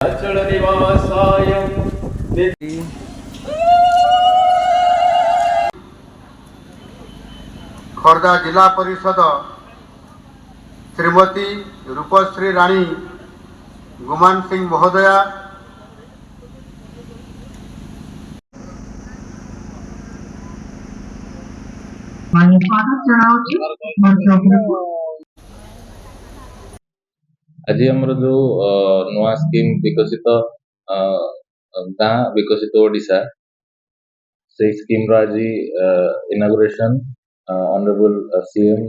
अचल निवासाय खोर्धा जिला परिषद श्रीमती रूपश्री राणी गुमान सिंह महोदया, आज आमर जो नुआ स्कीम विकसित गाँ विकसित ओडिशा से स्कीम आज इनागुरेशन ऑनरेबल सीएम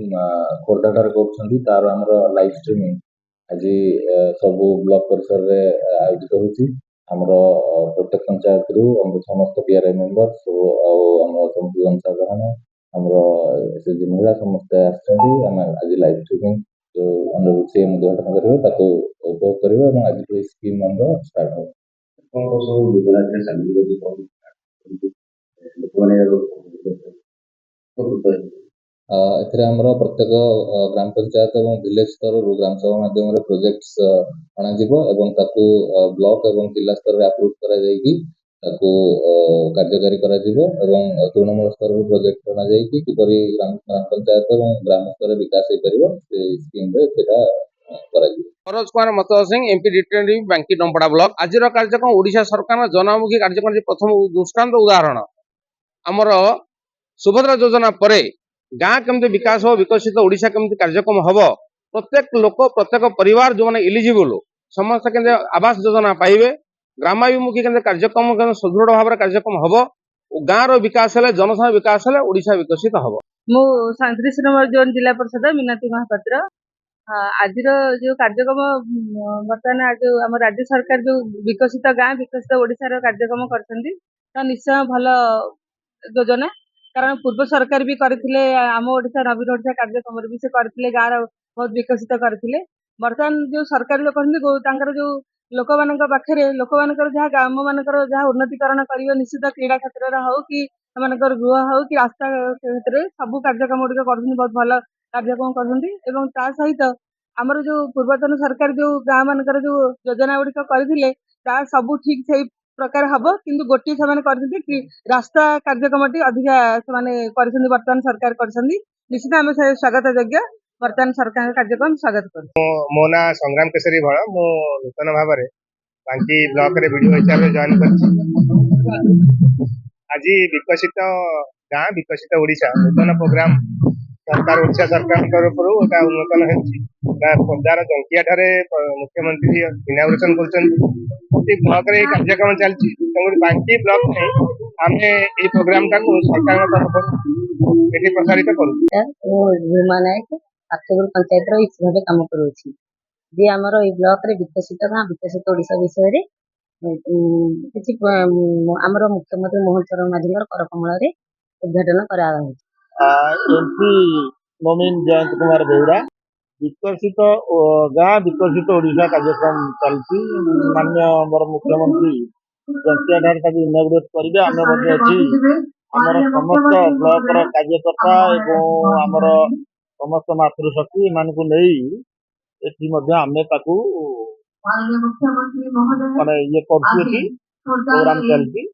खोर्धा ठार कर लाइव स्ट्रीमिंग आज सब ब्लॉक परिसर रे आयोजित होती आमर प्रत्येक पंचायत रु समस्त पीआरआई मेंबर समस्त जनसाधारण आमर एसएचजी महिला समस्त आज लाइव स्ट्रीमिंग जो ऑनरेबल सीएम उद्घाटन करेंगे ताको उपभोग करेंगे और आज स्कीम स्टार्ट हो एमर प्रत्येक ग्राम पंचायत और विलेज स्तर ग्राम सभा माध्यम प्रोजेक्ट्स अणाजिबो ब्लॉक और जिला स्तर में अप्रूव करा कार्यकारी करा तृणमूल स्तर प्रोजेक्ट अणा किपरि ग्राम पंचायत और ग्राम स्तर विकास हो पार से स्कीम सरोज कुमार मतो सिंह एमपी रिटर्निंग बैंकी डंपड़ा ब्लॉक आज कार्यक्रम ओडिशा सरकार जनमुखी कार्यक्रम प्रथम दृष्टांत उदाहरण आमर सुभद्रा योजना पर गाँ केमती विकास हो विकसित ओडिशा केमती कार्यक्रम हम प्रत्येक लोक प्रत्येक परिवार जो मैंने इलिजिबल समस्त के आवास योजना पाइबे ग्रामाभिमुखी के कार्यक्रम सुदृढ़ भाव कार्यक्रम हम गाँव विकास है जनसंख्या विकास है ओडिशा विकसित हम मु सांत्रिश जोन जिला परिषद मीनाती महापात्र आज जो कार्यक्रम बर्तमान जो आम राज्य सरकार जो विकसित गाँ विकसित ओडिशा कार्यक्रम कर निश्चय भल योजना कारण पूर्व सरकार भी करथिले आम ओडिशा नवीन ओडिशा कार्यक्रम भी से करथिले गाँव बहुत विकसित करथिले बर्तमान जो सरकार जो करथि जो लोक मानक पाखरे लोक मानकर जहाँ गाँव मानकर जहाँ उन्नतीकरण करिवे निश्चित क्रीड़ा क्षेत्र रे हो कि मानकर गृह हो कि रास्ता क्षेत्र सब कार्यक्रम गुड़िक कर बहुत भल कार्यक्रम कर ता सहित आमर जो पूर्वतन सरकार जो गाँ मानकर जो योजना गुड़िक करथिले ता सब ठीक से प्रकार हम किंतु गोटे से रास्ता कार्यक्रम अधिका से बर्तमान सरकार कर निश्चित आम स्वागत योग्य बर्तमान सरकार कार्यक्रम स्वागत कर मो ना संग्राम केसरी भड़ मु नूतन भाव में बांकी ब्लॉक रे वीडियो हिसाब से जॉइन कर आज विकसित गाँ विकसित ओडिशा नूतन प्रोग्राम सरकार ओडिशा सरकार तरफ नूतन खोर्धार जंकिया ठारे मुख्यमंत्री इनागुरेशन कर ब्लॉक रे कार्यक्रम चलती बांकी ब्लॉक में आम ये प्रोग्राम सरकार तरफ प्रसारित कर आठगुर पंचायत भाव कम करुच्छी जे आमर ये ब्लॉक रे विकसित गाँ विकसित ओडिशा विषय किसी आमर मुख्यमंत्री मोहन चरण माझी करकमल उद्घाटन करा एमपी नवीन जयंत कुमार बेहरा विकसित गाँ विकसित ओडिशा कार्यक्रम चलती माननीय मुख्यमंत्री जंकिया ठार इनागुरेट करेंगे आम समस्त ब्लॉक कार्यकर्ता एवं आमर समस्त मातृशक्ति मानक नहीं आमे माने ये प्रोग्राम चलती।